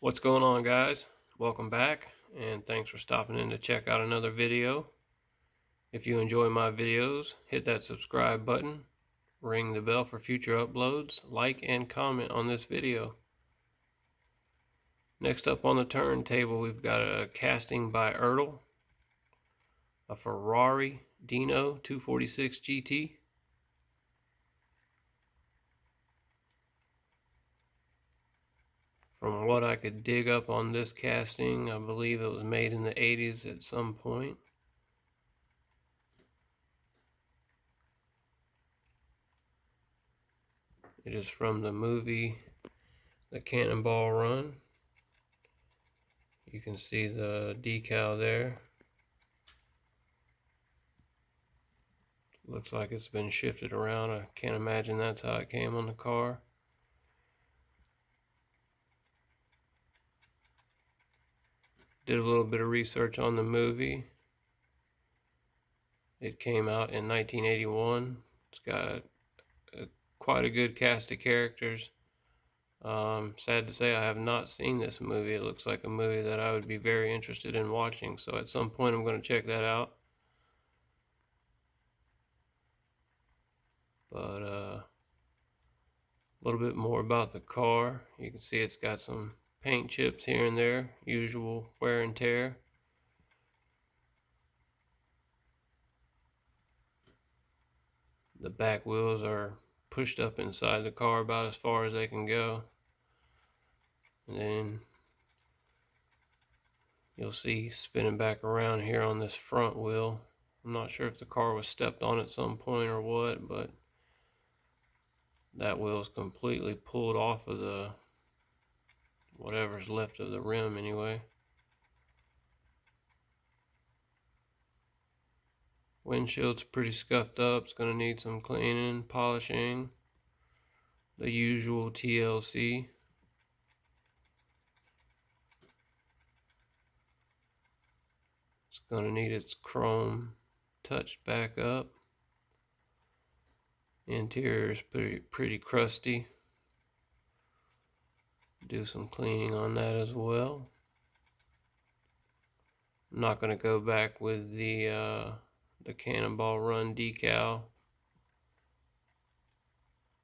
What's going on, guys? Welcome back, and thanks for stopping in to check out another video. If you enjoy my videos, hit that subscribe button, ring the bell for future uploads, like and comment on this video. Next up on the turntable, we've got a casting by Ertl, a Ferrari Dino 246 GT. From what I could dig up on this casting, I believe it was made in the 80s at some point. It is from the movie The Cannonball Run. You can see the decal there. Looks like it's been shifted around. I can't imagine that's how it came on the car. Did a little bit of research on the movie. It came out in 1981. It's got quite a good cast of characters. Sad to say I have not seen this movie. It looks like a movie that I would be very interested in watching, so at some point I'm going to check that out. But a little bit more about the car. You can see it's got some paint chips here and there, usual wear and tear. The back wheels are pushed up inside the car about as far as they can go. And then you'll see spinning back around here on this front wheel. I'm not sure if the car was stepped on at some point or what, but that wheel is completely pulled off of the whatever's left of the rim anyway. Windshield's pretty scuffed up. It's going to need some cleaning, polishing, the usual TLC. It's going to need its chrome touched back up. Interior is pretty crusty. Do some cleaning on that as well. I'm not going to go back with the Cannonball Run decal.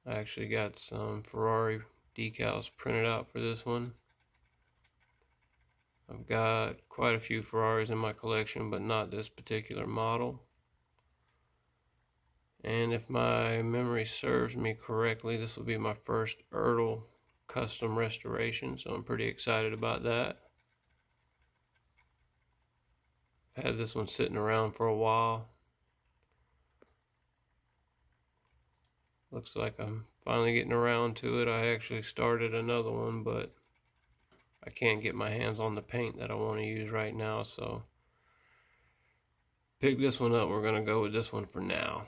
I actually got some Ferrari decals printed out for this one. I've got quite a few Ferraris in my collection, but not this particular model. And if my memory serves me correctly, this will be my first Ertl custom restoration, so I'm pretty excited about that. I've had this one sitting around for a while. Looks like I'm finally getting around to it. I actually started another one, but I can't get my hands on the paint that I want to use right now, so pick this one up. We're going to go with this one for now.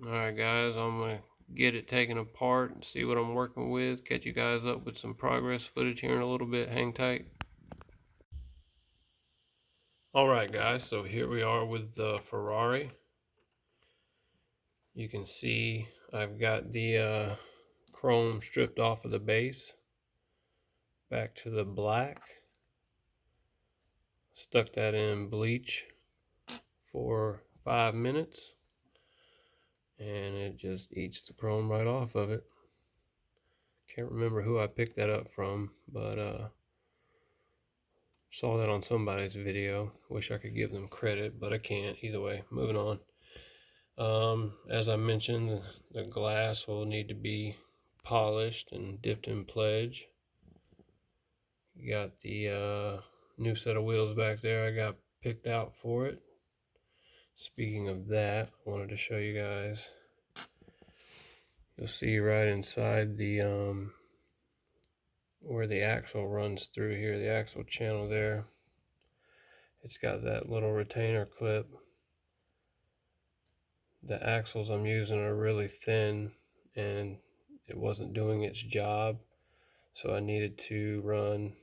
Alright guys, I'm going to get it taken apart and see what I'm working with. Catch you guys up with some progress footage here in a little bit. Hang tight. Alright guys, so here we are with the Ferrari. You can see I've got the chrome stripped off of the base. Back to the black. Stuck that in bleach for 5 minutes. And it just eats the chrome right off of it. Can't remember who I picked that up from, but saw that on somebody's video. Wish I could give them credit, but I can't. Either way, moving on. As I mentioned, the glass will need to be polished and dipped in pledge. You got the new set of wheels back there I got picked out for it. Speaking of that, I wanted to show you guys. You'll see right inside the where the axle runs through here, the axle channel there. It's got that little retainer clip. The axles I'm using are really thin and it wasn't doing its job, so I needed to run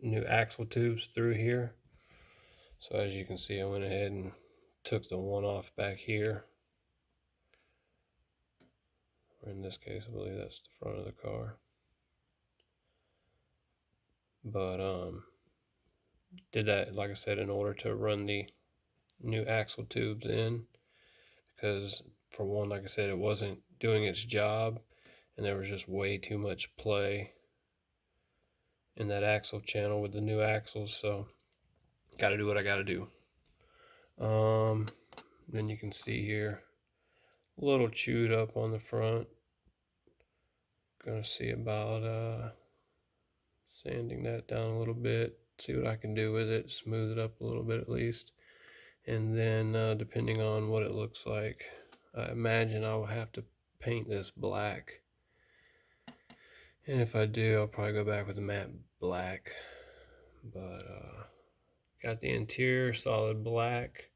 new axle tubes through here. So as you can see, I went ahead and took the one off back here. Or in this case, I believe that's the front of the car. but did that, like I said, in order to run the new axle tubes in, because for one, like I said, it wasn't doing its job, and there was just way too much play in that axle channel with the new axles. So got to do what I got to do. Then you can see here a little chewed up on the front. Gonna see about sanding that down a little bit, see what I can do with it, smooth it up a little bit at least. And then depending on what it looks like, I imagine I will have to paint this black. And if I do, I'll probably go back with a matte black. But got the interior solid black.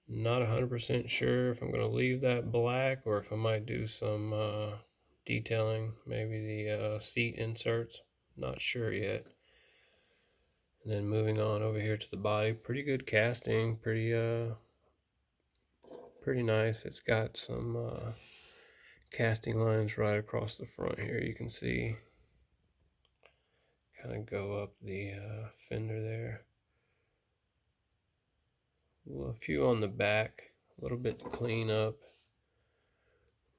Not 100% sure if I'm going to leave that black or if I might do some detailing, maybe the seat inserts. Not sure yet. And then moving on over here to the body, pretty good casting, pretty nice. It's got some casting lines right across the front here. You can see, kind of go up the fender there. Well, a few on the back, a little bit clean up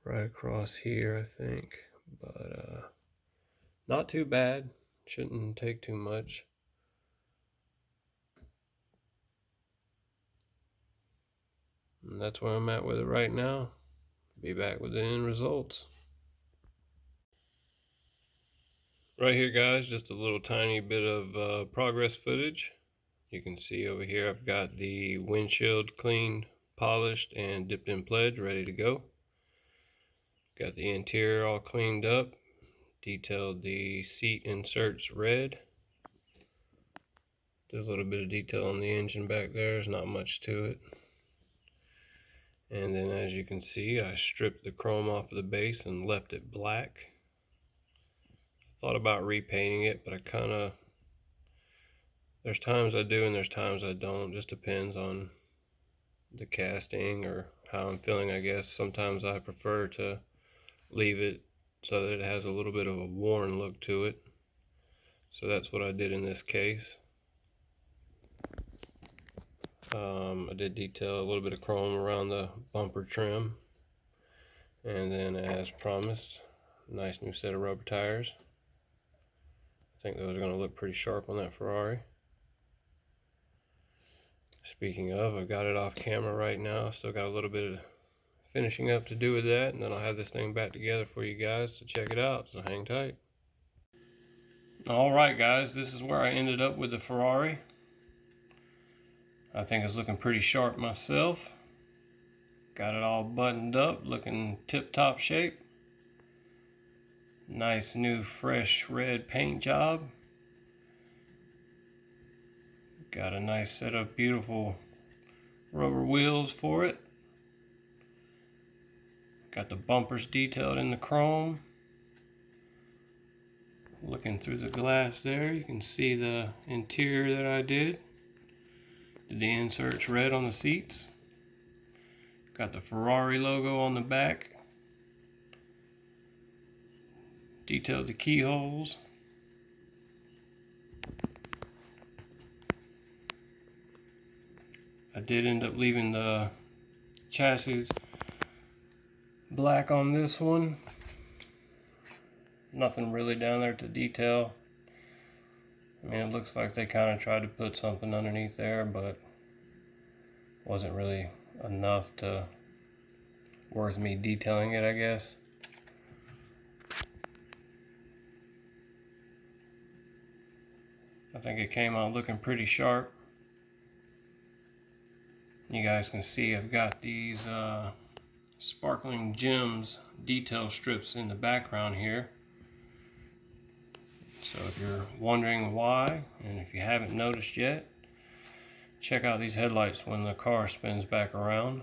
right across here, I think, but not too bad. Shouldn't take too much. And that's where I'm at with it right now. Be back with the end results. Right here, guys, just a little tiny bit of progress footage. You can see over here I've got the windshield cleaned, polished, and dipped in pledge, ready to go. Got the interior all cleaned up, detailed the seat inserts red. There's a little bit of detail on the engine back there, there's not much to it. And then as you can see, I stripped the chrome off of the base and left it black. Thought about repainting it, but there's times I do and there's times I don't. Just depends on the casting or how I'm feeling, I guess. Sometimes I prefer to leave it so that it has a little bit of a worn look to it. So that's what I did in this case. I did detail a little bit of chrome around the bumper trim. And then, as promised, nice new set of rubber tires. I think those are going to look pretty sharp on that Ferrari. Speaking of, I've got it off camera right now. Still got a little bit of finishing up to do with that, and then I'll have this thing back together for you guys to check it out, so hang tight. Alright guys, this is where I ended up with the Ferrari. I think it's looking pretty sharp myself. Got it all buttoned up, looking tip-top shape. Nice new fresh red paint job. Got a nice set of beautiful rubber wheels for it. Got the bumpers detailed in the chrome. Looking through the glass there, you can see the interior that I did. Did the inserts red on the seats. Got the Ferrari logo on the back. Detailed the keyholes. I did end up leaving the chassis black on this one. Nothing really down there to detail. I mean, it looks like they kind of tried to put something underneath there, but wasn't really enough to worth me detailing it, I guess. I think it came out looking pretty sharp. You guys can see I've got these sparkling gems detail strips in the background here. So if you're wondering why, and if you haven't noticed yet, check out these headlights when the car spins back around.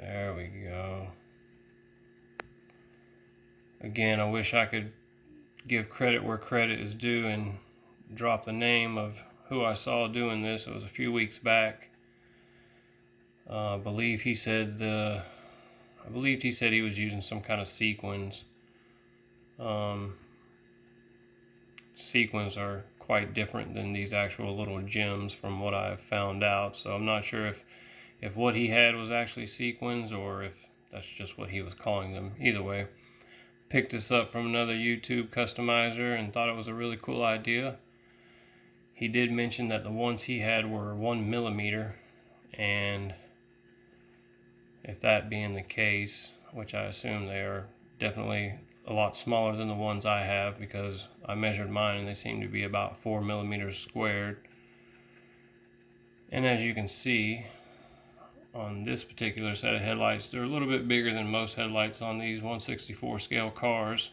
There we go. Again, I wish I could give credit where credit is due and drop the name of who I saw doing this. It was a few weeks back. I believe he said I believe he said he was using some kind of sequins. Sequins are quite different than these actual little gems from what I've found out. So I'm not sure if what he had was actually sequins or if that's just what he was calling them. Either way, picked this up from another YouTube customizer and thought it was a really cool idea. He did mention that the ones he had were 1mm, and if that being the case, which I assume they are, definitely a lot smaller than the ones I have, because I measured mine and they seem to be about 4mm squared. And as you can see on this particular set of headlights, they're a little bit bigger than most headlights on these 1/64 scale cars.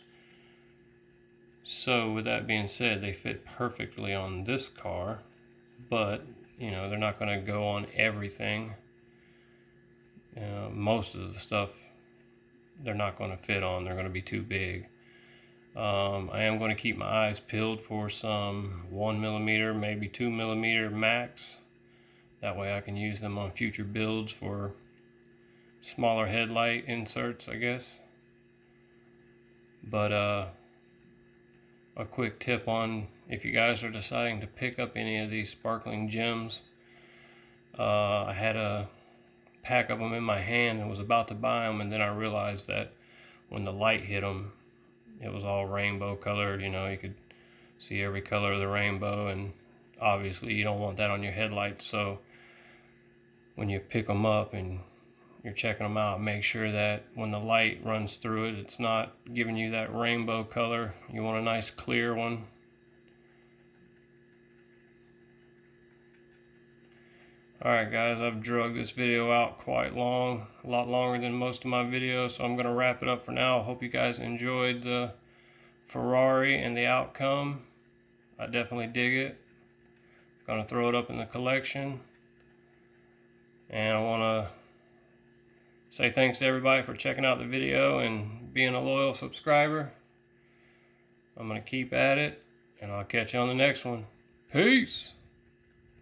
So with that being said, they fit perfectly on this car, but you know, they're not going to go on everything. Most of the stuff they're not going to fit on, they're going to be too big. I am going to keep my eyes peeled for some 1mm, maybe 2mm max. That way I can use them on future builds for smaller headlight inserts, I guess. But a quick tip on if you guys are deciding to pick up any of these sparkling gems. I had a pack of them in my hand and was about to buy them, and then I realized that when the light hit them, it was all rainbow colored. You know, you could see every color of the rainbow, and obviously you don't want that on your headlights. So when you pick them up and you're checking them out, make sure that when the light runs through it, it's not giving you that rainbow color. You want a nice clear one. Alright guys, I've drug this video out quite long, a lot longer than most of my videos, so I'm going to wrap it up for now. I hope you guys enjoyed the Ferrari and the outcome. I definitely dig it. I'm going to throw it up in the collection. And I want to say thanks to everybody for checking out the video and being a loyal subscriber. I'm going to keep at it, and I'll catch you on the next one. Peace!